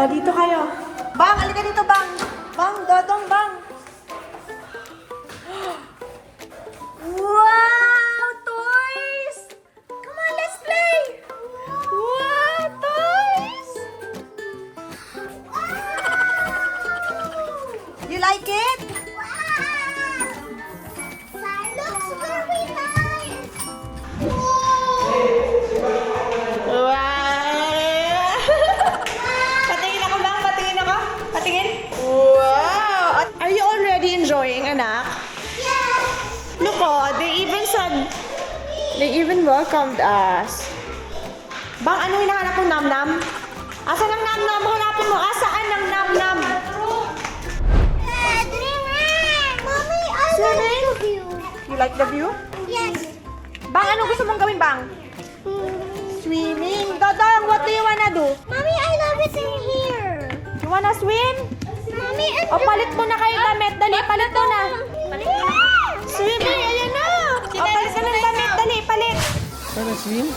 O, dito kayo. Bang, halika dito, Bang. Bang, Dodong, Bang. Wow, toys! Come on, let's play! Wow, toys! You like it? That looks very nice. Wow! Patingin ako, Bang. Patingin ako. Patingin. Wow! Are you already enjoying, anak? Yes. Look, oh, they even welcomed us. Bang, ano hinahanap mo, Nam-Nam? Asan ang Nam-Nam? Hanapin mo. Asaan ang Nam-Nam? Mommy, I Swimming? like the view. You like the view? Yes. Bang, ano gusto mong gawin, Bang? Swimming. Dodong, what do you wanna do? Mommy, I love it in here. You wanna swim? Mommy, and O, palit mo na kayo damit. Dali, palit mo na. Swimming, ayan na. O, palit ka ng damit. Dali, palit. Wanna swim?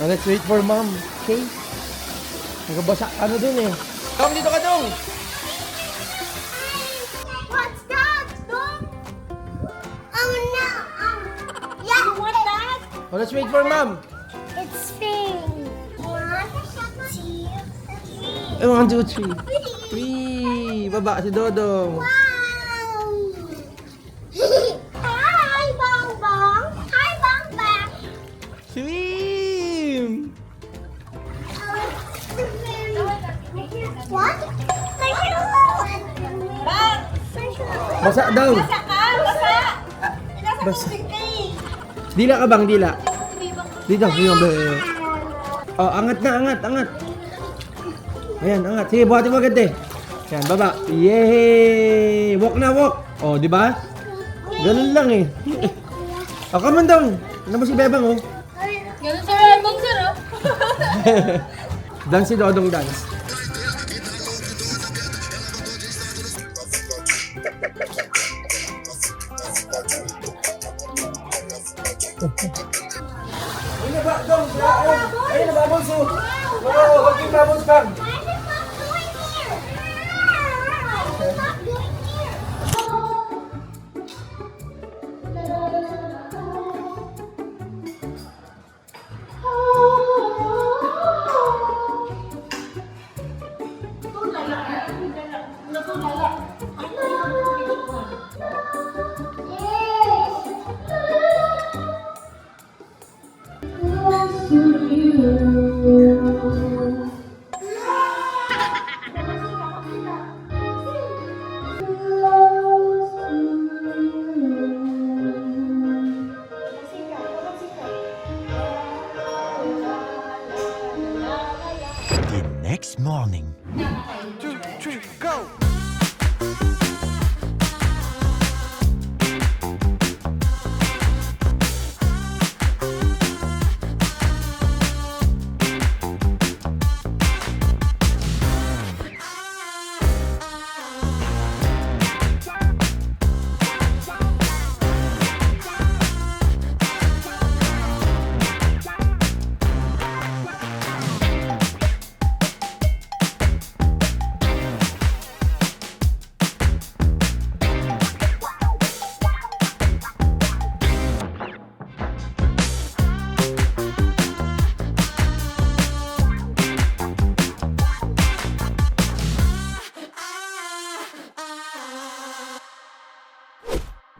Let's wait for mom. Okay? Nagabasa ano dun eh. Dong, dito ka dong! What's that? Dog? Oh no. Yeah. You want that? Oh, let's wait for mom. It's pink. 1, 2, 3. 1, 2, 3. 3. Baba si Dodong. Wow. Hi, Bong Bong. Hi, Bong Bong. Swim! What? Basa daw. Basa. Dila ka bang, dila? Dito, dito. Oh, angat na, angat, angat. Ayan, angat. Sige, buhatin mo agad eh. Ayan, baba. Yay! Walk na, walk. Oh, di ba? Ganun lang eh. Oh, come on dong. Ano mo si Bebang oh? Ganun sa Bebang, sir, oh. Dance si Dodong dance. Ayun na ba, Dong? Ayun na ba, Bonso? Oo, wag yung babos bang. The next morning. 2, 3, go!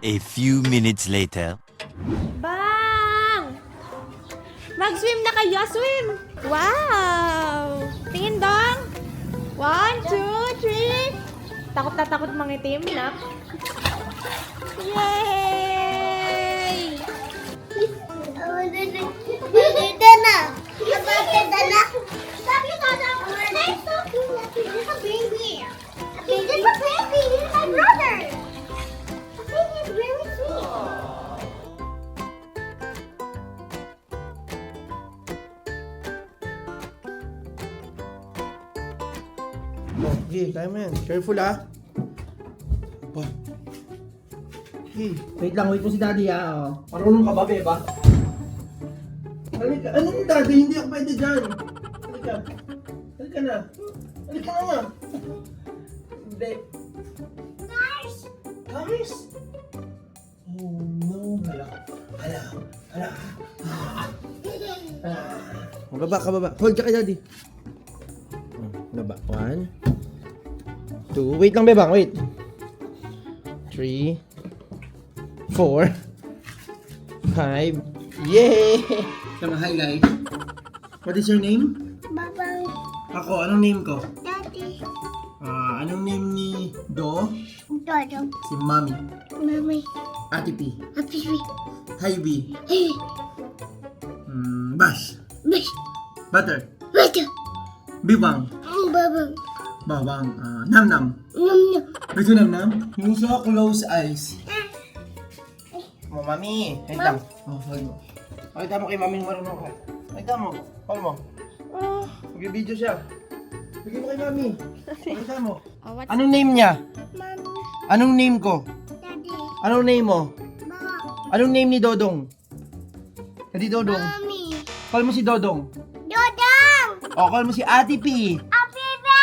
A few minutes later. Bang! Mag-swim na kayo, swim! Wow! Tingin dong! 1, 2, 3. Takot na takot mangitim, nak. Yay! Dana. Dana. Stop you, Dana. There's a baby. There's a baby. He's my brother. I think he's very sweet. Okay, kaya mo yan. Careful ah. Aba. Okay, wait lang, wait mo si daddy ah. Oh. Marunong ka ba, beba? Halika, anong daddy? Hindi ako pwede dyan. Halika. Halika na. Halika nga. Hindi. Guys. Guys? Oh no. Hala. Baba. Hold ka kay daddy. Baba. 1, 2. Wait lang, bebang. Wait. 3, 4, 5. Yay! Come on, hi guys. What is your name? Babang. Ako, anong name ko? Daddy. Anong name ni Do? Dodo. Si Mommy. Mommy. Ate P. Happy. Hi B. Hey. Bash. Miss. Butter. Water. Bibang. Babang. Babang. Nam Nam. Num num. Gusto Nam Nam? Yung sa close eyes. Mami. Wait lang. Hold mo. Pakita mo kay Mami yung marunong ko. Pakita mo. Hold mo. Mag-video siya. Bigyan mo kay Mami. Pakita mo. Anong name niya? Mommy. Anong name ko? Daddy. Anong name mo? Mom. Anong name ni Dodong? Hindi Dodong. Mommy. Call mo si Dodong. Dodong. O, call mo si Ate P. Happy ba?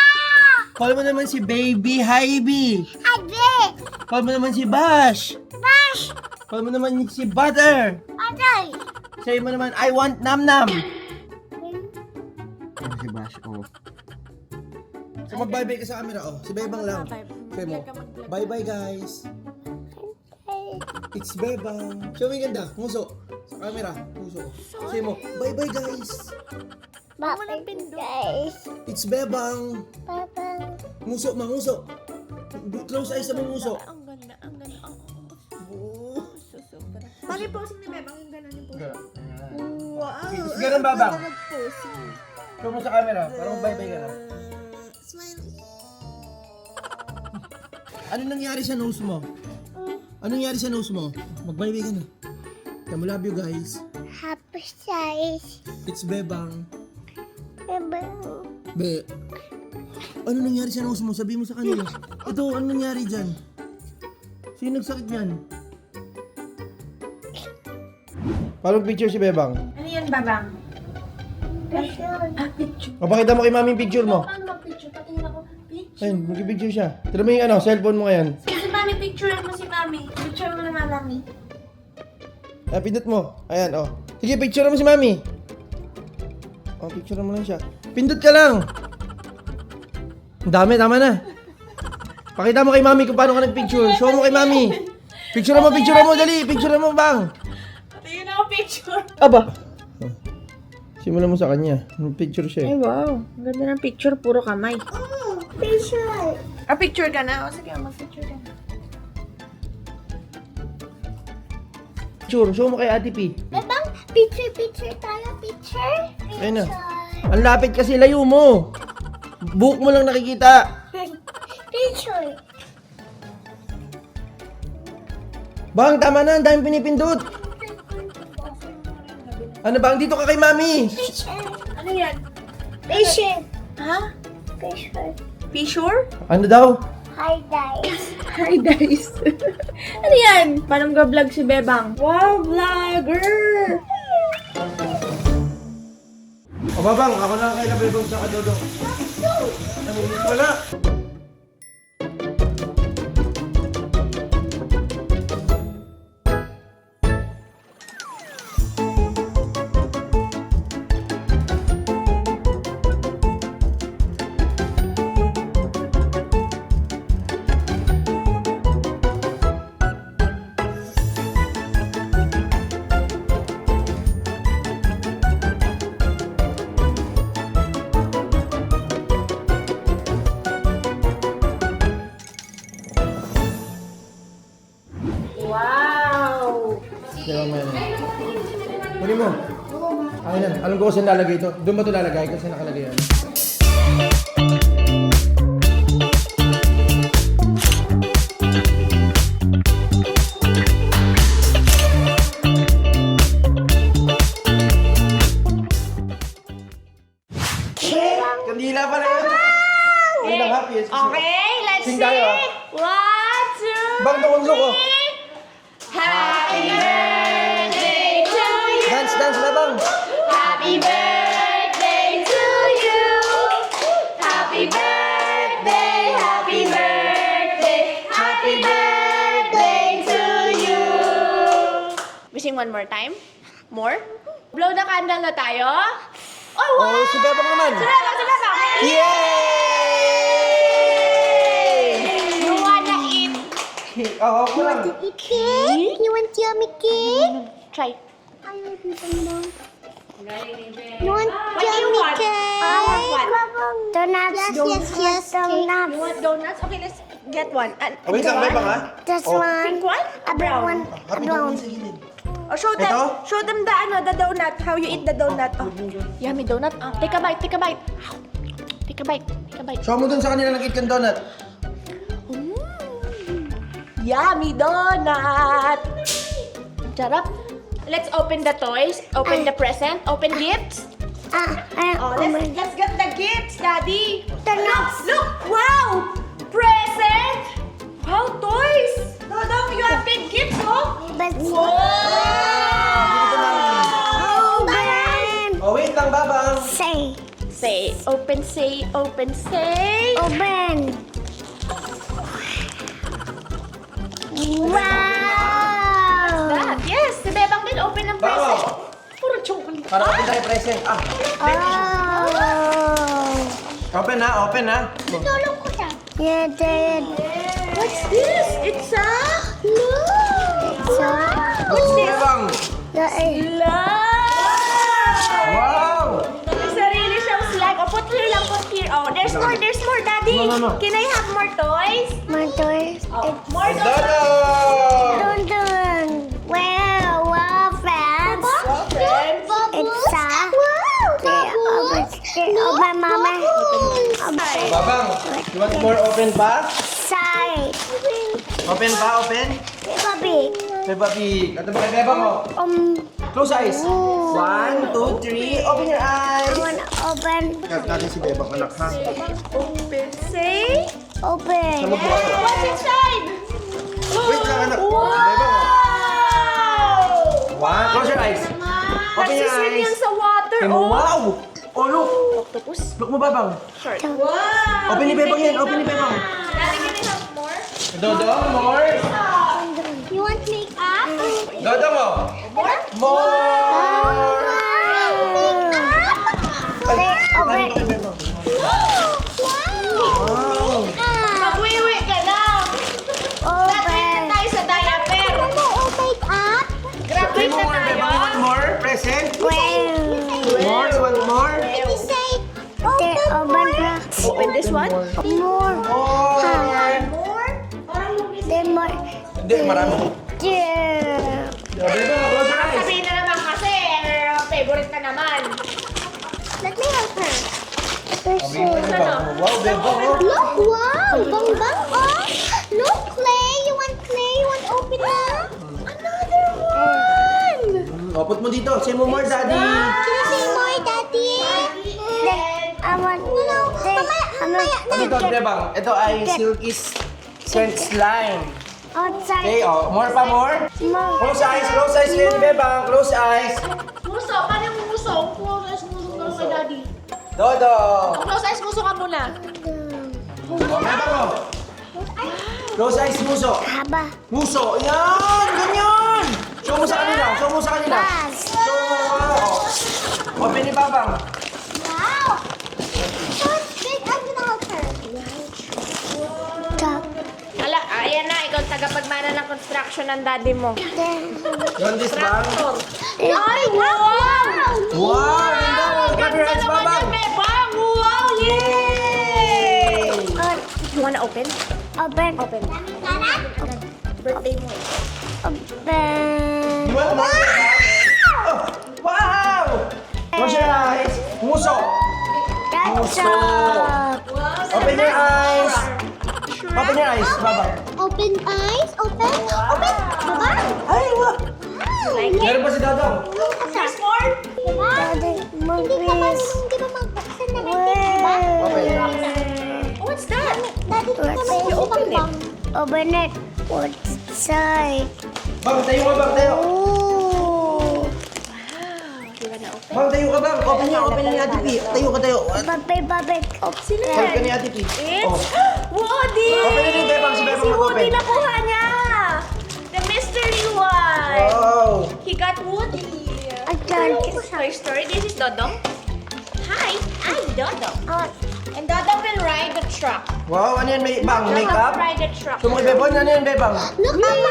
Call mo naman si Baby Hybe. Happy. Call mo naman si Bash. Bash. Call mo naman si Butter. Aday. Say mo naman, I want Nam Nam. Si Bash, oh. So mag-bye-bye ka sa camera, oh. Si Bebang lang. Say mo, bye-bye guys. It's Bebang. Show mo yung ganda, nguso. Sa camera, nguso. Say mo, bye-bye guys. Bye guys. It's Bebang. Babang. Nguso, manguso. Close eyes sa manguso. Ang ganda. Oh. Bakit posing ni Bebang yung gano'n yung posing? Wow! It's ganun, Babang. Nag-posing. Show mo sa camera, parang bye-bye ka na. Smile. Ano nangyari sa nose mo? Ano nangyari sa nose mo? Mag-bye-bye ka na. Kaya love you guys. Happy size. It's Bebang. Babang. Be. Ano nangyari sa nose mo? Sabi mo sa kanila. Ito, ano nangyari dyan? Sino nagsakit yan? Parang picture si Bebang. Ano yun, Babang? Picture. Picture. O, pakita mo kay mami yung picture mo. Paano mag-picture? Patingin ako. Picture. Ayun, mag-picture siya. Tira mo yung cellphone mo ngayon. Si Mami, picture mo si Mami. Picture mo naman, Mami. Pindot mo. Ayan, oh. Sige, picture mo si mami. Oh, picture mo lang siya. Pindot ka lang. Ang dami, tama na. Pakita mo kay mami kung paano ka nag-picture. Show mo kay mami. Picture mo, dali. Picture mo, bang. Patingin ako picture. Aba. Simulan mo sa kanya. Picture siya. Ay, wow. Ang ganda ng picture. Puro kamay. Picture. Picture ka na? O, sige, mag-picture ka na. Picture. Show mo kay Ate P. Babang, picture tayo, picture. Ayun na. Ang lapit kasi, layo mo. Buhok mo lang nakikita. Picture. Bang, tama na. Ang daming pinipindot. Ano bang? Dito ka kay mami. Picture. Ano yan? Picture. Ha? Picture. Picture? Ano daw? Hi guys. Hi, guys. Ano yan? Paano mag-vlog si Bebang? Wow, vlogger! O babang, ako lang kay Bebang sa kadodong. Wala. Wow! Kaya may Huli mo. Ayun na. Alam ko kung saan lalagay ito. Doon ba ito lalagay? Kung saan nakalagay yan? Kandila pala yun. Yun ang happy. Okay, let's Sing sing! tayo, ah. 1, 2, Bang, nakunlo ko. Happy birthday to you! Dance, Bebang. Happy birthday to you! Happy birthday! sing one more time? More? Blow the candle na tayo? Oh, wow! Oh, si Bebang naman. Si Bebang! Yay! You wanna eat? Oo, ako lang. Eat cake? You want yummy cake? Try. I love you, Mom. You want What do you yummy want? cake? I want what? Donuts. Yes, donuts. You want donuts? Okay, let's get one. Oh, wait lang, Bebang ha? Just Oh. one. Pink one? A brown. A brown. Oh, show them. Ito? Show them the donut. How you eat the donut. Oh. Yummy donut. Oh, take a bite. Take a bite. Take a bite. Take a bite. Show mo dun sa kanila nag-eat kang donut. Yummy donut. Sarap. Let's open the toys. Open the present. Open gifts. Oh, let's get the gifts, Daddy. Look! Wow! Present! Wow, toys! Dodong, you have big gifts, oh! Wow! Oh, wait lang, Babang. Say. Say, open, say, open, say. Open. Wow. That, yes, si Bebang din open ng present. Puro chocolate. Para open tayo present. Ah, Oh. open na, open na. Tutulong ko siya. Yeah, Dad. What's this? It's a... Look. So, What's this? Bebang. Slime! Wow! May sarili siyang slime. Oh, put here lang, put here. Oh, there's more, Daddy. No. Can I have more toys? my toys. Oh, more toys. Dodo! Dun. Wow, friends. Well, friends. It's a. Open, Mama. Babang, you want more open pa? Side. Open pa, open? Bobby. Beba Pig. Ito ba kay Bebang mo? Close eyes. 1, 2, 3. Open your I eyes. want open. Kat natin si Bebang, anak ha? Open, say. Open. Sa magbukas ako. What's inside? Wait lang, anak. Wow! One, close your eyes. Open your Nagsiswim yan eyes. sa water, Okay, oh. wow! Oh, look. Octopus. Look mo, Babang. Short. Wow! Open ni Bebang yan, open ni Bebang. Daddy, can I have more? Dodo, more. You want makeup? Dodo mo. More? More. Okay, open. Wow. Magwiwi ka na. Graduate na tayo sa diaper. Makeup? Say Graduate na more, tayo. Bebang. You want more? Present? Well. More? You want more? Say, open. Open this one. More. More. More? Parang lumis. Then more. Hindi, marami. Yeah. Bebang, close your eyes. Sabihin na naman kasi, favorite na naman. Let me help her. Wow, Bebang. Oh. Look, wow, bang bang. Oh, look, Clay. You want Clay? You want open up? Another one. Oh, put mo dito. Say mo more, Daddy. Can you say more, Daddy? Then I want. No, Ito, Bebang. Ito ay Silky Scent Slime. outside. Okay, oh. More pa, more. More. Close eyes, Bebang. Close eyes. Muso, paano yung muso? Close eyes, muso ka kay Daddy. Dodo. Close eyes, muso ka muna. Bebang mo. Close eyes, muso. Haba. Muso. Yan! Ganyan! Show mo sa kanila. Show mo sa kanila. Bas. Show mo. Open ni Babang. Wow. So it's big. I'm gonna help her. Top. Hala, ayan na, ikaw tagapagmana ng construction ng daddy mo. Then. You want this bang? Ay, wow! Wow! Ganda! Clap your hands, Ganda naman Babang! yan, Bebang! Wow! Yay! You wanna open? Open. Open. Birthday mo eh. Open. You want more, Babang? Oh, wow! Close your eyes. Muso. That's Muso. up. Open your eyes. Open your eyes, Babang. Open eyes. Open. Open. Baba. Ay, wow! Like it? Meron pa si Dodong. There's more? Daddy, Hindi ka ba magbuksan na may cake, diba? Open. Oh, what's that? Daddy, hindi ka You magbuksan open na it. Open it. What's inside? Bang, tayo ka, Bang, tayo. Ooh. You wanna open? Bang, tayo ka, Bang. Open ni Ate P. Tayo ka, tayo. Babe, babe. Open Help ka it. ni Ate P. It's Oh. Woody! Open na din, Bebang. Si Bebang Si mag-open. Woody nakuha niya! The mystery one! Wow! He Toy Story. This is Dodong. Hi, I'm Dodong. And Dodong will ride the truck. Wow, ano yan? May bang? Dodong Makeup? will ride the truck. So, mga bebon, ano yan, bebang? Look, Mama.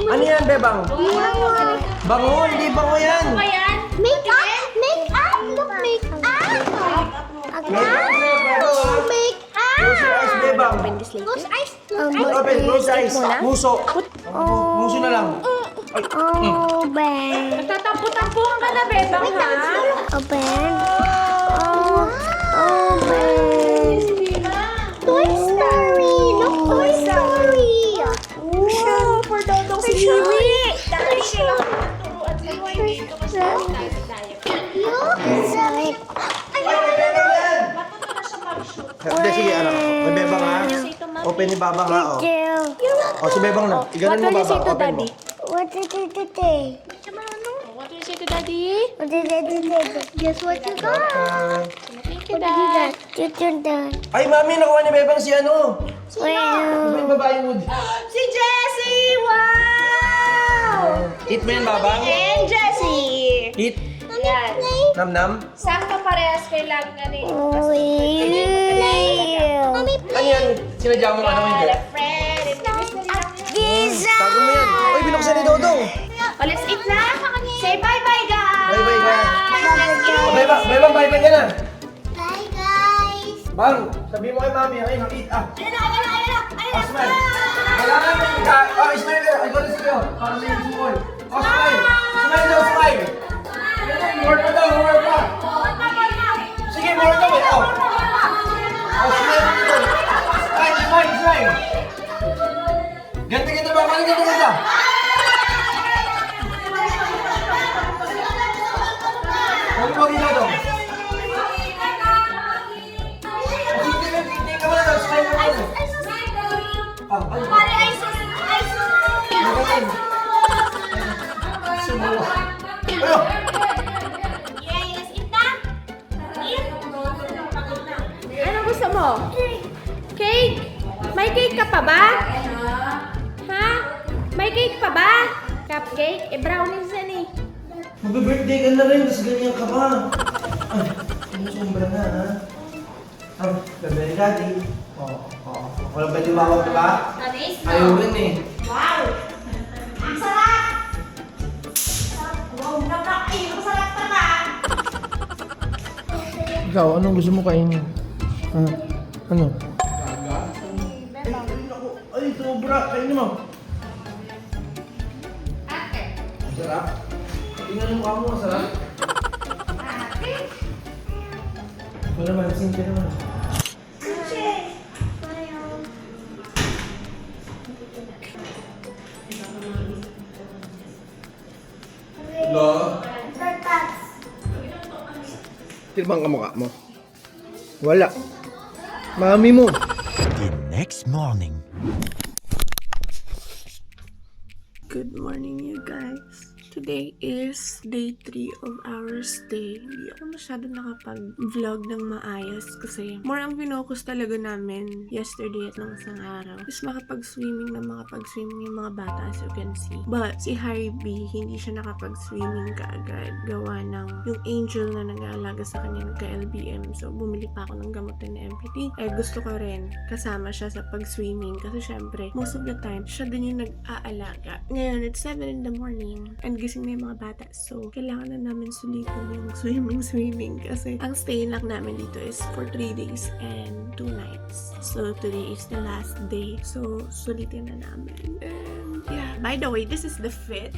Ano yan, bebang? Wow. Bango, hindi bango yan. Ano ba yan? Make up. Make up. Look, make up. Make Close your eyes, up. bebang. Close eyes. Open, close eyes. Muso. Muso na lang. Open. Nagtatampo-tampuhan ka na, Bebang, ha? Open. Open. Toy Story. Look, Toy Story. Wow, for Dodong si Chewy. Dahil siya lang turuan sa Chewy dito kasi tayo sa diet. Look, Zoe. Matuto na siya mag-shoot. Hindi, sige, ano. May bebang ha. Open ni babang ha, oh. Oh, si bebang na. Igalan mo What will you say babang, to open mo. Daddy? What did you say? What will you say to Daddy? What did you say? Guess what you got? Thank you, What did you Dad. get? You done. Ay, mami, nakuha ni bebang si ano. Well, Iba yung babae mo. Si Jessie! Wow! Eat mo yan, babang. And Jessie! Eat. Yan. Nam-nam. Sakto parehas kailangan na rin. Mommy, Ano yan? Sinadya mo ano hindi? A friend. Tago mo yan. Uy, binuksan ni Dodong. Oh, let's eat na. Say bye-bye, guys. Bye-bye, guys. Let's eat. Oh, bebang, bye-bye ka na. Bye, guys. Bang, sabi mo kay mami, ay, eat ah. Ayun na, ayun na, ayun na. Ayun Oh, na. smile. Kailangan mo yung ka. Oh, smile ka. Ay, gano'n sa'yo. Para sa yung sumol. Oh, smile. Smile daw, smile. More pa daw, more pa. Sige, more ka ba? Oh. Oh, smile mo dito. Smile, smile, smile. Ganda ba? Ano ganda? Huwag mo ginado. Hindi ka muna daw, smile mo muna. Pare, ay sus. Magaling. Sumulo. Ayo! Yay, let's eat na. Eat. Ano gusto mo? Cake? May cake ka pa ba? Ha? May cake pa ba? Cupcake? Eh, brownies yan eh. Mag-birthday ka na rin, mas ganyan ka pa. Ay, sumusobra na ha. Ah, gabi daddy. Walang pwede mawag, diba? Ayaw rin eh. Wow! Ang sarap! Wow, ang sarap na. Ikaw, anong gusto mo kainin? Ano? Ay, sobra. Kainin mo. Masarap? Tingnan mo mo, masarap? Wala naman, simple naman. Hello? Tirbang ka mukha mo? Wala. Mami mo. The next morning. Good morning, you guys. Today is day 3 of our stay. Hindi ako masyado nakapag-vlog ng maayos kasi more ang finokus talaga namin yesterday at nung isang araw is makapag-swimming yung mga bata, as you can see. But si Harry B, hindi siya nakapag-swimming kaagad. Gawa ng yung angel na nag-aalaga sa kanya nagka-LBM. So, bumili pa ako ng gamot na MPT. Eh, gusto ko rin kasama siya sa pag-swimming kasi syempre, most of the time, siya din yung nag-aalaga. Ngayon, it's 7 in the morning and gising na yung mga bata. So, kailangan na namin sulitin yung swimming kasi ang stay lang namin dito is for 3 days and 2 nights. So, today is the last day. So, sulitin na namin. And, yeah. By the way, this is the fit.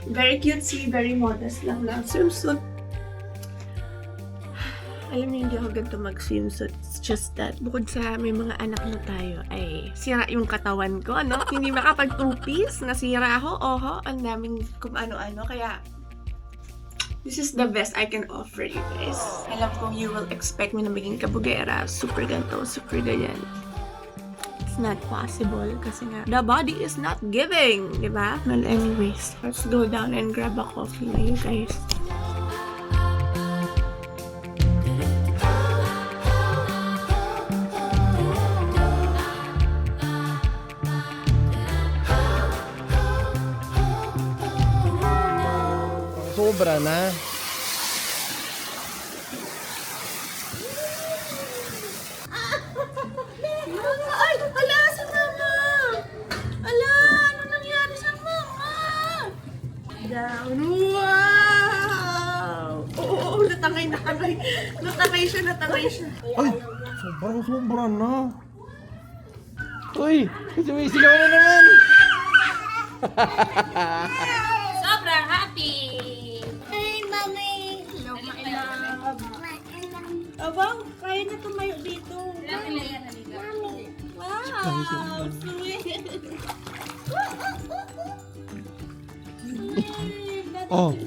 Very cutesy, very modest lang swimsuit. Alam niyo, hindi ako ganito mag-swimsuit. It's just that, bukod sa may mga anak na tayo, ay sira yung katawan ko, ano? Hindi makapag two-piece, nasira ako, oho, ang daming kung ano-ano, kaya this is the best I can offer you guys. Alam kong you will expect me na maging kabugera, super ganito, super ganyan. It's not possible kasi nga, the body is not giving, di ba? Well, anyways, let's go down and grab a coffee na you guys. Sobra na. Ay, ala, si Mama! Ala, ano nangyari sa Mama? Down. Wow! Oo, natangay. Natangay siya. Ay, sobra na. Uy, sumisigaw na naman. Sobrang happy! Hey, Mommy. Hello, my love. Abang, kaya na tumayo dito. Wow, sweet. Oh,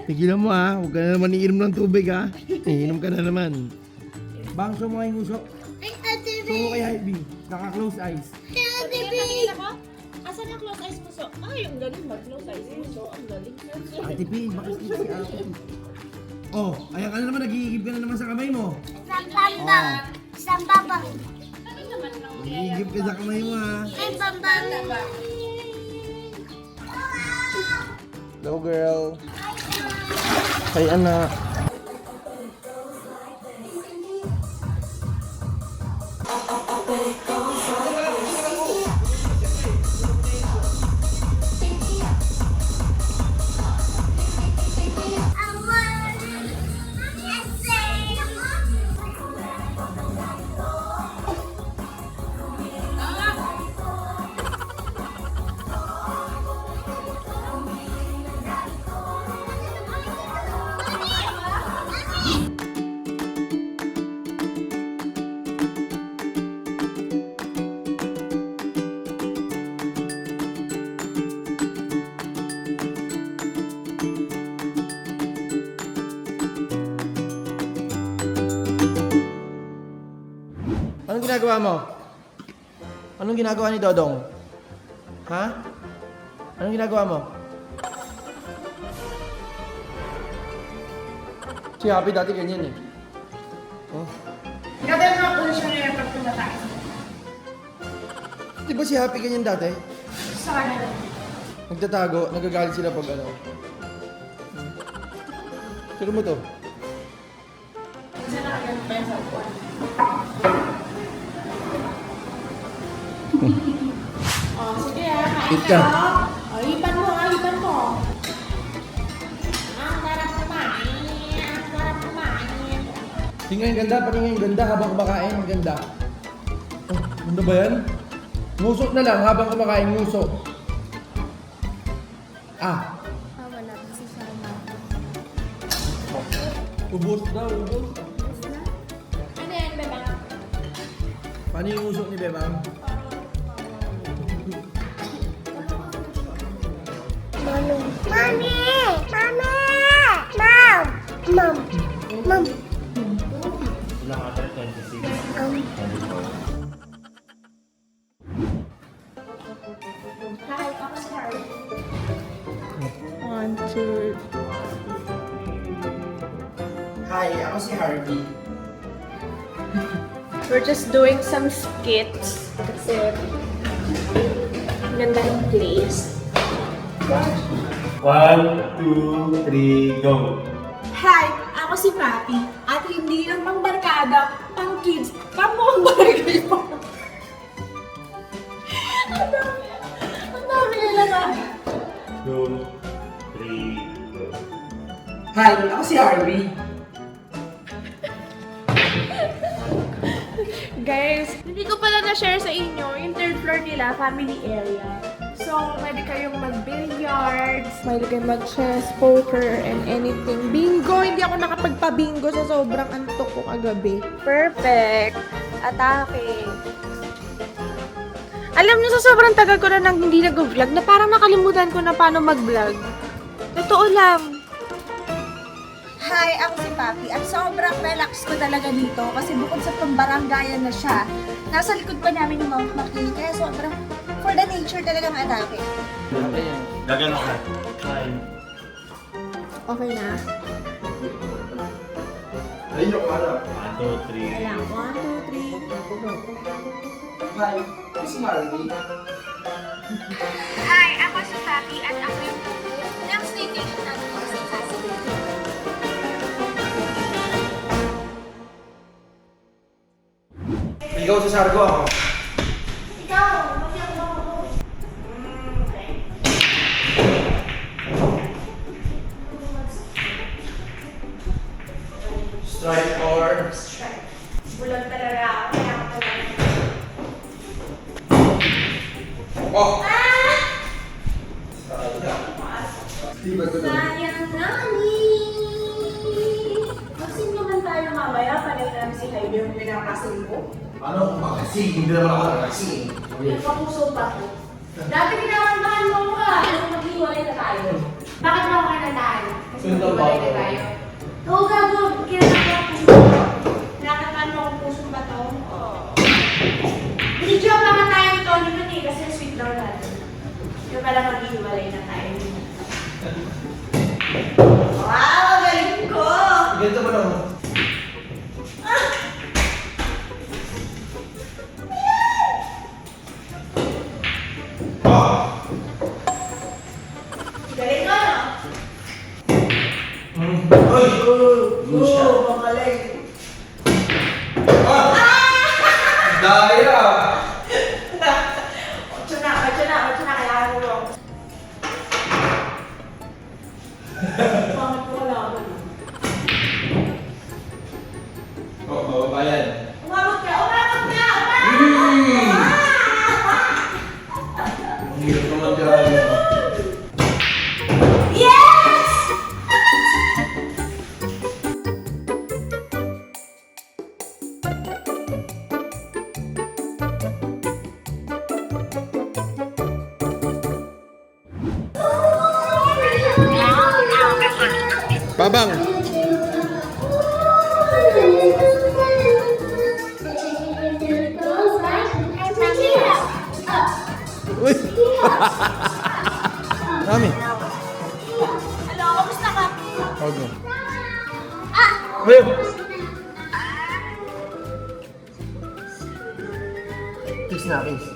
tigilan mo ha. Huwag ka na naman iinom ng tubig ha. Iinom ka na naman. Bang, sumo kayong usok. Ay, Ate B. Sumo kay Ivy. Naka-close eyes. Hey, Ate B. Asan ang close eyes mo? Ay, ang galing mag-close eyes mo. Ang galing. Ate P, bakit hindi si Ate? Oh, ayan ka na naman. Nagigib ka na naman sa kamay mo. Sambambang. Sambambang. Nagigib ka sa kamay mo ha. Hey, Bambang. Hello girl. Ay anak. Anong ginagawa mo? Anong ginagawa ni Dodong? Ha? Anong ginagawa mo? Si Happy dati ganyan eh. Oh. Gagawin mo po siya ngayon pag tumataas. Di ba si Happy ganyan dati? Sa kanila. Nagtatago, nagagalit sila pag ano. Sino mo to? Isa na kagawin pa yung sa upuan. Oh, sige Eat ka. Oh, hipan mo. Ang sarap kumain. Tingnan yung ganda, patingin yung ganda habang kumakain. Ang ganda. Oh, ano ba yan? Ngusok na lang habang kumakain, ngusok. Ah. Wala pa si Sana. Ubus daw, ubus. Ano yan, beba? Paano yung ngusok ni Bebang? Mommy. Mom. Hi, ako si Harry. 1, 2, Hi, ako si Harvey. We're just doing some skits kasi ganda ng place. 1, 2, 3, go! Hi! Ako si Papi at hindi lang pang barkada, pang kids, pang buong barangay pa. Ang dami nila na. 2, 3, go! Hi, ako si Harvey. Guys, hindi ko pala na-share sa inyo yung third floor nila, family area. So, pwede kayong mag-billiards, pwede kayong mag-chess, poker, and anything. Bingo! Hindi ako nakapagpa-bingo sa sobrang antok ko kagabi. Perfect! Atake! Alam niyo, sa sobrang tagal ko na nang hindi nag-vlog, na parang nakalimutan ko na paano mag-vlog. Totoo lang. Hi, ako si Papi at sobrang relax ko talaga dito kasi bukod sa pambaranggayan na siya, nasa likod pa namin yung Mount Makiling kaya sobrang for the nature talagang atake. Gagano ka? Hi. Okay na? Ayun yung harap. 1, 2, 3. Alam, 1, 2, 3. Hi, ako si Harvey. Hi, ako si Papi at ako yung ng staycation natin sa Sasabit. Ikaw sa sargo ako. Ikaw, mag-iyak mo ako. Okay. Strike or... Strike. Bulag talaga ako. Kaya ako talaga. Oh! Sayang nani! Magsim naman tayo mamaya. Panay namin si Heidi yung pinakasin ko. Ano kung makasing? Hindi naman ako nakasing. Nagpapuso pa ko. Dati kinakantahan mo ka. Maghiwalay na tayo. Bakit mo ako kinantahan? Kasi maghiwalay na tayo. Oo, gago. Kinantahan ko puso ko. Kinantahan mo akong pusong bato. Video pa nga tayo ni Tony nun eh. Kasi sweet daw natin. Yung pala maghiwalay na tayo. Wow, galing ko! Ganito mo lang. Galing ko, no? Ay! Good shot. Magaling. Daya! Ocho na, kailangan mo lang. Pangit ko wala ako. Oo, babayan. Umabot ka! Ang hirap naman dyan. Yes! Babang! Uy! Dami. Hello, kamusta ka? Okay. Uy! Kiss na, kiss.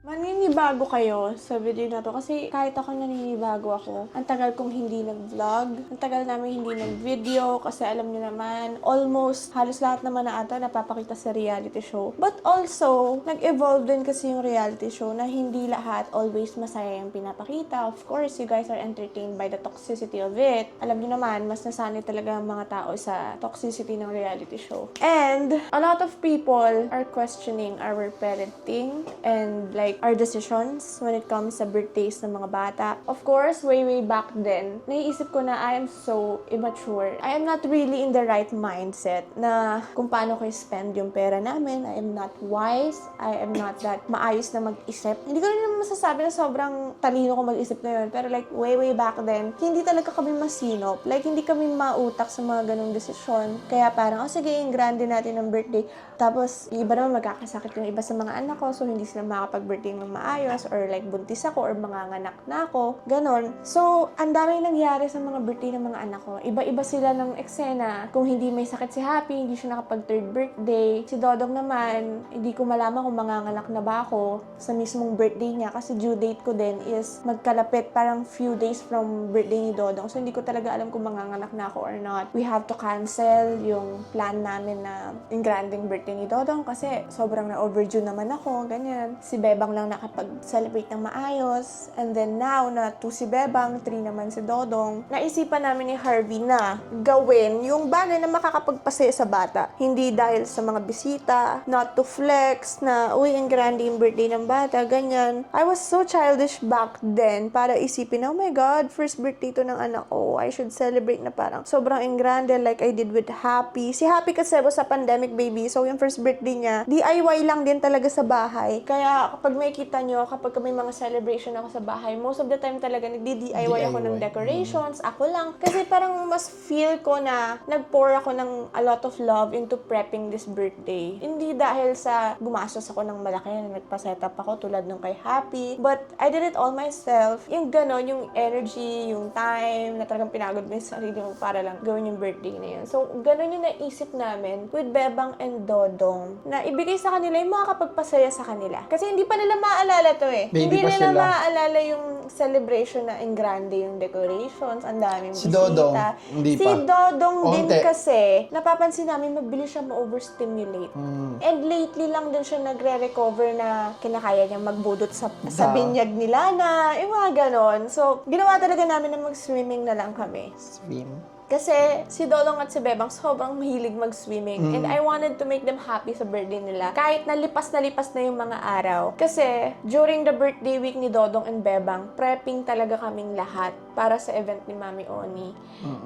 Maninibago kayo sa video na to kasi kahit ako naninibago ako. Ang tagal kong hindi nag-vlog. Ang tagal namin hindi nag-video kasi alam niyo naman, almost halos lahat naman na ata napapakita sa reality show. But also, nag-evolve din kasi yung reality show na hindi lahat always masaya yung pinapakita. Of course, you guys are entertained by the toxicity of it. Alam niyo naman, mas nasanay talaga ang mga tao sa toxicity ng reality show. And a lot of people are questioning our parenting and like our decisions when it comes sa birthdays ng mga bata. Of course, way back then, naiisip ko na I am so immature. I am not really in the right mindset na kung paano ko spend yung pera namin. I am not wise. I am not that maayos na mag-isip. Hindi ko rin naman masasabi na sobrang talino ko mag-isip na yun. Pero like, way back then, hindi talaga kami masinop. Like, hindi kami mautak sa mga ganong desisyon. Kaya parang, oh sige, grande natin ang birthday. Tapos, yung iba naman magkakasakit yung iba sa mga anak ko. So, hindi sila makapag-birthday ng maayos or like buntis ako or manganganak na ako. Ganon. So, ang daming nangyari sa mga birthday ng mga anak ko. Iba-iba sila ng eksena. Kung hindi may sakit si Happy, hindi siya nakapag third birthday. Si Dodong naman, hindi ko malaman kung manganganak na ba ako sa mismong birthday niya kasi due date ko din is magkalapit parang few days from birthday ni Dodong. So, hindi ko talaga alam kung manganganak na ako or not. We have to cancel yung plan namin na yung granding birthday ni Dodong kasi sobrang na-overdue naman ako. Ganyan. Si Bebang lang nakapag-celebrate ng maayos. And then now, na 2 si Bebang, 3 naman si Dodong, naisipan namin ni Harvey na gawin yung bagay na makakapagpasaya sa bata. Hindi dahil sa mga bisita, not to flex, na uy, ang grande yung birthday ng bata, ganyan. I was so childish back then para isipin na, oh my God, first birthday to ng anak ko. I should celebrate na parang sobrang engrande like I did with Happy. Si Happy kasi was sa pandemic baby, so yung first birthday niya, DIY lang din talaga sa bahay. Kaya kapag may kita nyo, kapag may mga celebration ako sa bahay, most of the time talaga nagdi-DIY ako ng decorations, ako lang. Kasi parang mas feel ko na nag-pour ako ng a lot of love into prepping this birthday. Hindi dahil sa gumastos ako ng malaki na nagpa-setup ako tulad nung kay Happy, but I did it all myself. Yung ganon, yung energy, yung time, na talagang pinagod mo yung sarili mo para lang gawin yung birthday na yun. So, ganon yung naisip namin with Bebang and Dodong na ibigay sa kanila yung makakapagpasaya sa kanila. Kasi hindi pa nila maalala to eh. Baby Hindi pa nila sila. maaalala yung celebration na in grande yung decorations, ang daming Si bisita. Dodong, hindi Si pa. Dodong din Onte. kasi, napapansin namin mabilis siya ma-overstimulate. And lately lang din siya nagre-recover na kinakaya niyang magbudot sa binyag nila na, yung mga ganon. So, ginawa talaga namin na mag-swimming na lang kami. Swim. Kasi si Dolong at si Bebang sobrang mahilig mag-swimming. And I wanted to make them happy sa birthday nila. Kahit na lipas na yung mga araw. Kasi during the birthday week ni Dodong and Bebang, prepping talaga kaming lahat para sa event ni Mami Oni.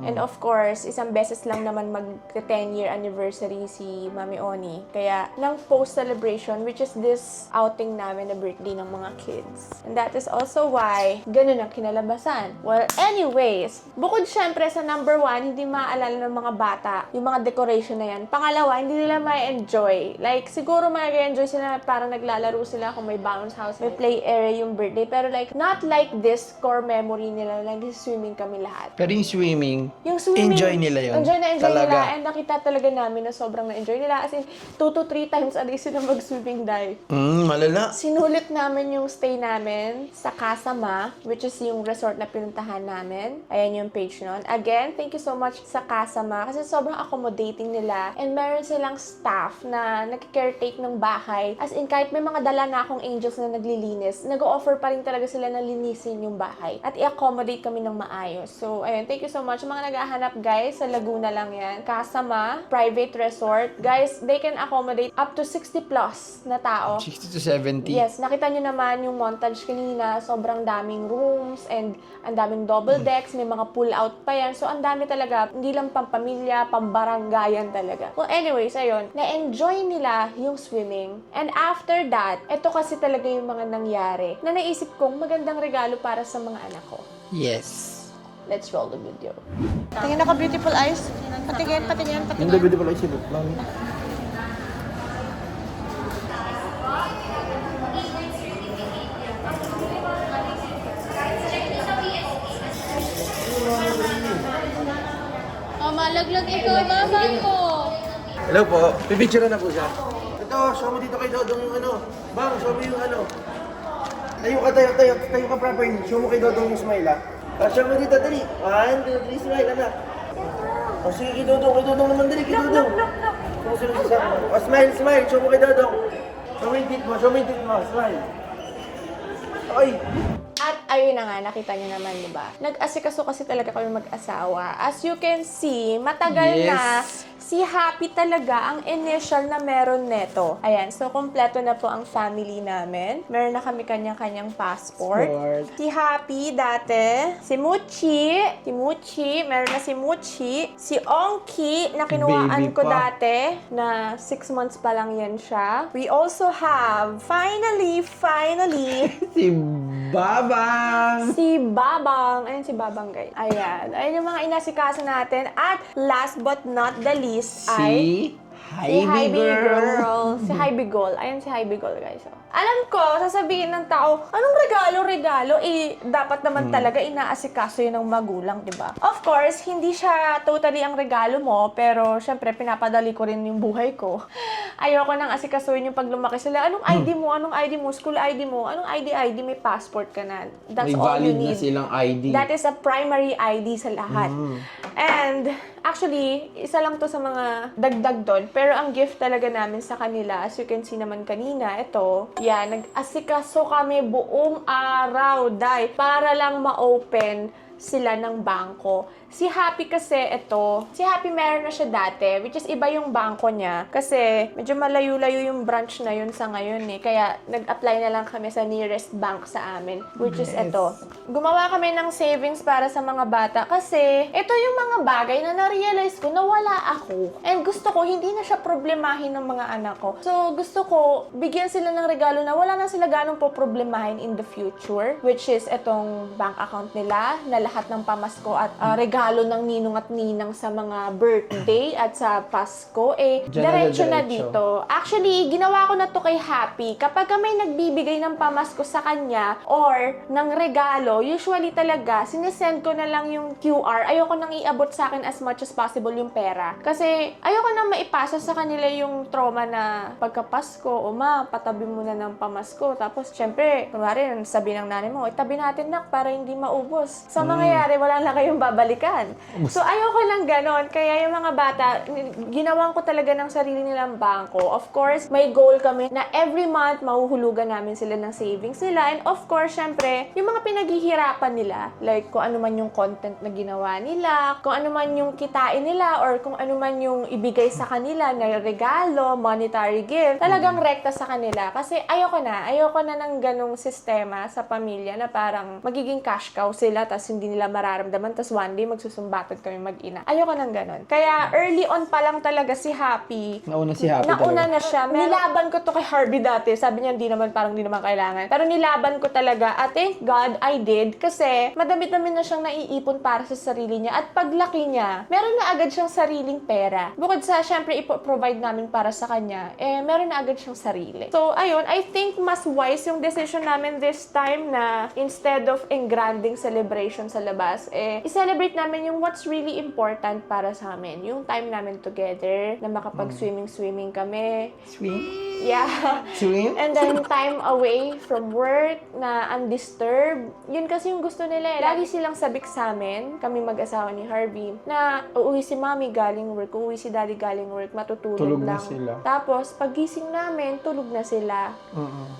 And of course, isang beses lang naman mag-10-year anniversary si Mami Oni. Kaya, ng post-celebration, which is this outing namin na birthday ng mga kids. And that is also why, ganun ang kinalabasan. Well, anyways, bukod syempre sa number 1, hindi maaalala ng mga bata yung mga decoration na yan. Pangalawa, hindi nila ma-enjoy. Like, siguro ma-enjoy sila parang naglalaro sila kung may bounce house, may play area yung birthday. Pero like, not like this core memory nila. Like, swimming kami lahat. Pero yung swimming, Enjoy nila yun. Enjoy na enjoy Talaga. nila. And nakita talaga namin na sobrang na-enjoy nila. As in, 2 to 3 times a day sila mag-swimming dive. Malala. Sinulit namin yung stay namin sa Kasama, which is yung resort na pinuntahan namin. Ayan yung page nun. Again, thank you so much sa Kasama kasi sobrang accommodating nila. And meron silang staff na nag-caretake ng bahay. As in, kahit may mga dala na akong angels na naglilinis, nag-offer pa rin talaga sila na linisin yung bahay. At i-accommodate kami ng maayos. So, ayun, thank you so much. Mga naghahanap, guys, sa Laguna lang yan. Kasama, private resort. Guys, they can accommodate up to 60 plus na tao. 60 to 70. Yes, nakita nyo naman yung montage kanina. Sobrang daming rooms and ang daming double decks. May mga pull-out pa yan. So, ang dami talaga. Hindi lang pampamilya, pambaranggayan talaga. Well, anyways, ayun. Na-enjoy nila yung swimming. And after that, ito kasi talaga yung mga nangyari na naisip kong magandang regalo para sa mga anak ko. Yes. Let's roll the video. Tingin ako beautiful eyes. Patingin. Hindi, pwede pala isipot. Malaglag ikaw, mama ko. Hello po. Pipicture na po siya. Ito, show mo dito kay Dodong yung ano. Bang, show mo yung ano. Tayo ka properly. Show mo kay Dodong yung smile, show mo dito, dali. 1, 2, 3, smile, anak. Sige, kay Dodong naman, dali, kay Dodong. Smile, show mo kay Dodong. Show mo yung tit mo, smile. Ay! At ayun na nga, nakita niyo naman, di ba? Nag-asikaso kasi talaga kami mag-asawa. As you can see, matagal na si Happy talaga ang initial na meron neto. Ayan, so kompleto na po ang family namin. Meron na kami kanya-kanyang passport. Si Happy dati, si Muchi, meron na si Muchi, si Ongki na kinuhaan Baby ko pa. dati na 6 months pa lang yan siya. We also have, finally, Si Babang! si Babang. Ayun si Babang, guys. Ayan. Ayun yung mga inasikaso natin. At last but not the least ay si Hybe Girl. Si Hybe Girl. Ayun si Hybe Girl, guys. Oh. Alam ko, sasabihin ng tao, anong regalo? Dapat naman talaga inaasikaso yun ng magulang, di ba? Of course, hindi siya totally ang regalo mo, pero syempre, pinapadali ko rin yung buhay ko. Ayoko nang asikasuhin yung pag lumaki sila. Anong ID mo? School ID mo? Anong ID? May passport ka na. That's May all you valid na need. silang ID. That is a primary ID sa lahat. And actually, isa lang to sa mga dagdag doon. Pero ang gift talaga namin sa kanila, as you can see naman kanina, ito, yan, nag-asikaso kami buong araw, para lang ma-open sila ng bangko. Si Happy kasi ito, si Happy meron na siya dati, which is iba yung bangko niya. Kasi medyo malayo-layo yung branch na yun sa ngayon eh. Kaya nag-apply na lang kami sa nearest bank sa amin, which is ito. Gumawa kami ng savings para sa mga bata kasi ito yung mga bagay na na-realize ko na wala ako. And gusto ko, hindi na siya problemahin ng mga anak ko. So gusto ko, bigyan sila ng regalo na wala na sila ganong po problemahin in the future, which is itong bank account nila na lahat ng pamasko at regalo ng ninong at ninang sa mga birthday at sa Pasko, diretso na dito. Actually, ginawa ko na to kay Happy. Kapag may nagbibigay ng pamasko sa kanya or ng regalo, usually talaga, sinesend ko na lang yung QR. Ayoko nang iabot sa akin as much as possible yung pera. Kasi ayoko nang maipasa sa kanila yung trauma na pagka-Pasko, o ma, patabi mo na ng pamasko. Tapos, syempre, kunwari, sabi ng nanay mo, itabi natin nak para hindi maubos. So, mangyayari, wala na kayong babalikan. So, ayoko lang ganon. Kaya yung mga bata, ginawan ko talaga ng sarili nilang bangko. Of course, may goal kami na every month, mahuhulugan namin sila ng savings nila. And of course, syempre, yung mga pinaghihirapan nila, like kung ano man yung content na ginawa nila, kung ano man yung kitain nila, or kung ano man yung ibigay sa kanila na regalo, monetary gift, talagang rekta sa kanila. Kasi ayoko na ng ganong sistema sa pamilya na parang magiging cash cow sila, tas hindi nila mararamdaman, tas one day magsusumbatod kami mag-ina. Ayoko ng ganon. Kaya early on pa lang talaga si Happy. Nauna si Happy Nauna talaga. na siya. Nilaban ko to kay Harvey dati. Sabi niya, hindi naman kailangan. Pero nilaban ko talaga. At thank God, I did. Kasi madami-dami na siyang naiipon para sa sarili niya. At paglaki niya, meron na agad siyang sariling pera. Bukod sa, syempre, provide namin para sa kanya, meron na agad siyang sarili. So, ayun, I think mas wise yung decision namin this time na instead of engranding celebration sa labas, i-celebrate namin yung what's really important para sa amin. Yung time namin together, na makapag-swimming kami. Swim? Yeah. Swim? And then time away from work na undisturbed. Yun kasi yung gusto nila. Lagi silang sabik sa amin, kami mag-asawa ni Harvey, na uuwi si mommy galing work, uuwi si daddy galing work, matutulog Tulog na lang. sila. Tapos, pagising namin, tulog na sila.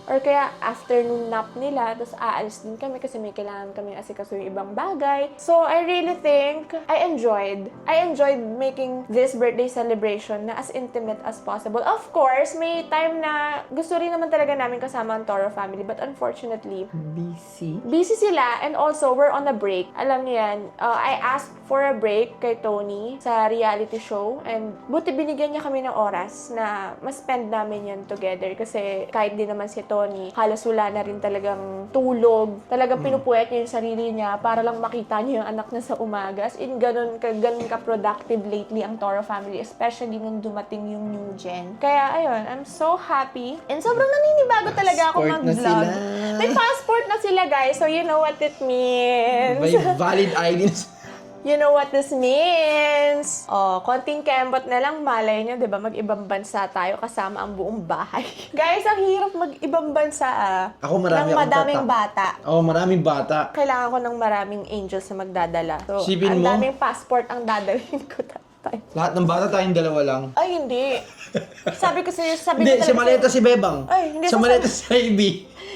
Or kaya, afternoon nap nila, tapos aalis din kami kasi may kailangan kami asikaso yung ibang bagay. So, I really think I enjoyed making this birthday celebration na as intimate as possible. Of course, may time na gusto rin naman talaga namin kasama ang Toro family, but unfortunately, busy sila, and also, we're on a break. Alam niyo yan, I asked for a break kay Tony sa reality show, and buti binigyan niya kami ng oras na mas-spend namin yan together, kasi kahit din naman si Tony, halos wala na rin talagang tulog. Talagang pinupuyat niya yung sarili niya para lang makita niya yung anak niya sa umaga. As in, ganun ka-productive lately ang Toro family, especially nung dumating yung new gen. Kaya, ayun, I'm so happy. And sobrang naninibago talaga ako Passport na mag-vlog. sila. May passport na sila, guys. So, you know what it means. May valid ID na You know what this means. Oh, konting kembot na lang, malay nyo, di ba? Mag-ibang bansa tayo kasama ang buong bahay. Guys, ang hirap mag-ibang bansa, Ako marami ng akong madaming tatak. bata. Maraming bata. Kailangan ko ng maraming angels na magdadala. So, Sipin ang mo? daming passport ang dadalhin ko tatay. Lahat ng bata tayong dalawa lang. Ay, hindi. Sabi ko Hindi, talaga si Maleta sa'yo- si Bebang. Ay, hindi, Si Maleta si Ivy.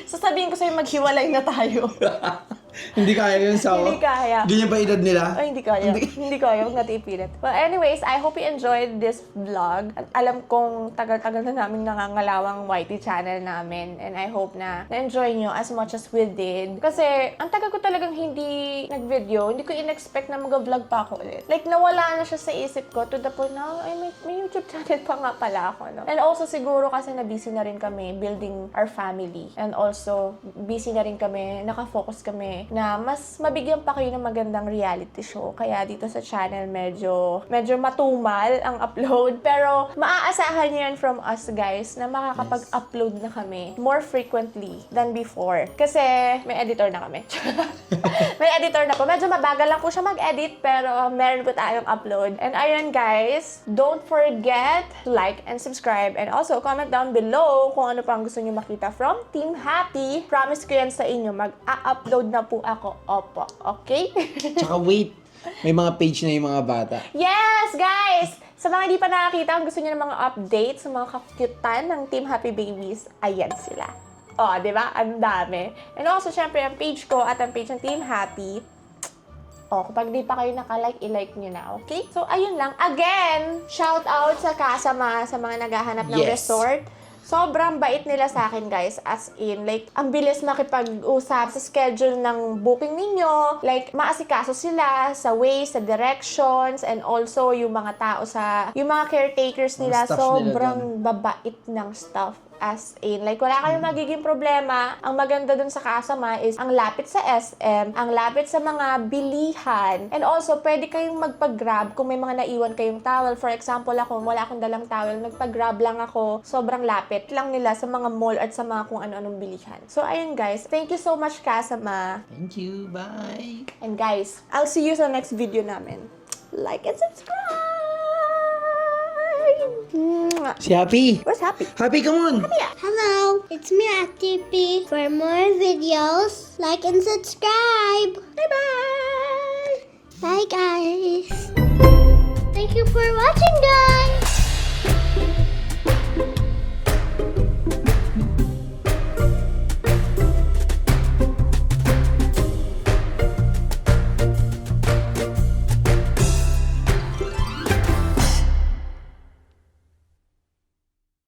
sasabihin ko sa'yo, maghiwalay na tayo. Hindi kaya yun sa Hindi kaya. Ganyan ba edad nila? Ay, hindi kaya. Hindi kaya. Huwag natin ipilit. Well, anyways, I hope you enjoyed this vlog. At alam kong tagal-tagal na namin nangangalawang YT channel namin. And I hope na na-enjoy nyo as much as we did. Kasi, ang tagal ko talagang hindi nag-video. Hindi ko in-expect na mag-vlog pa ako ulit. Like, nawala na siya sa isip ko to the point na, ay, may YouTube channel pa nga pala ako. No? And also, siguro kasi na-busy na rin kami building our family. And also, busy na rin kami, nakafocus kami na mas mabigyan pa kayo ng magandang reality show. Kaya dito sa channel medyo matumal ang upload. Pero maaasahan niyo yan from us, guys, na makakapag-upload na kami more frequently than before. Kasi may editor na kami. May editor na po. Medyo mabagal lang po siya mag-edit, pero meron po tayong upload. And ayun, guys, don't forget to like and subscribe, and also comment down below kung ano pa ang gusto niyo makita from Team Happy. Promise ko yan sa inyo, mag-upload na po ako. Opo. Okay? Tsaka wait, may mga page na yung mga bata. Yes, guys! Sa mga hindi pa nakakita, kung gusto niyo ng mga updates sa mga kakyutan ng Team Happy Babies, ayan sila. Oh, di ba? Ang dami. And also, syempre, ang page ko at ang page ng Team Happy, kapag di pa kayo nakalike, i-like nyo na, okay? So, ayun lang. Again, shout out sa Kasama, sa mga naghahanap ng Yes. resort. Sobrang bait nila sa akin, guys. As in, like, ang bilis makipag-usap sa schedule ng booking ninyo. Like, maasikaso sila sa ways, sa directions, and also yung mga tao yung mga caretakers nila, Mga staff nila sobrang babait ng staff. As in, like, wala kayong magiging problema. Ang maganda dun sa Kasama is ang lapit sa SM, ang lapit sa mga bilihan, and also, pwede kayong magpag-grab kung may mga naiwan kayong towel. For example, ako, wala akong dalang towel, nagpag-grab lang ako. Sobrang lapit lang nila sa mga mall at sa mga kung ano-anong bilihan. So, ayun guys. Thank you so much, Kasama. Thank you, bye! And guys, I'll see you sa next video namin. Like and subscribe! Mwah. Si Happy! Where's Happy? Happy, come on! Hello, it's me, ActiP. For more videos, like and subscribe. Bye-bye! Bye, guys. Thank you for watching, guys.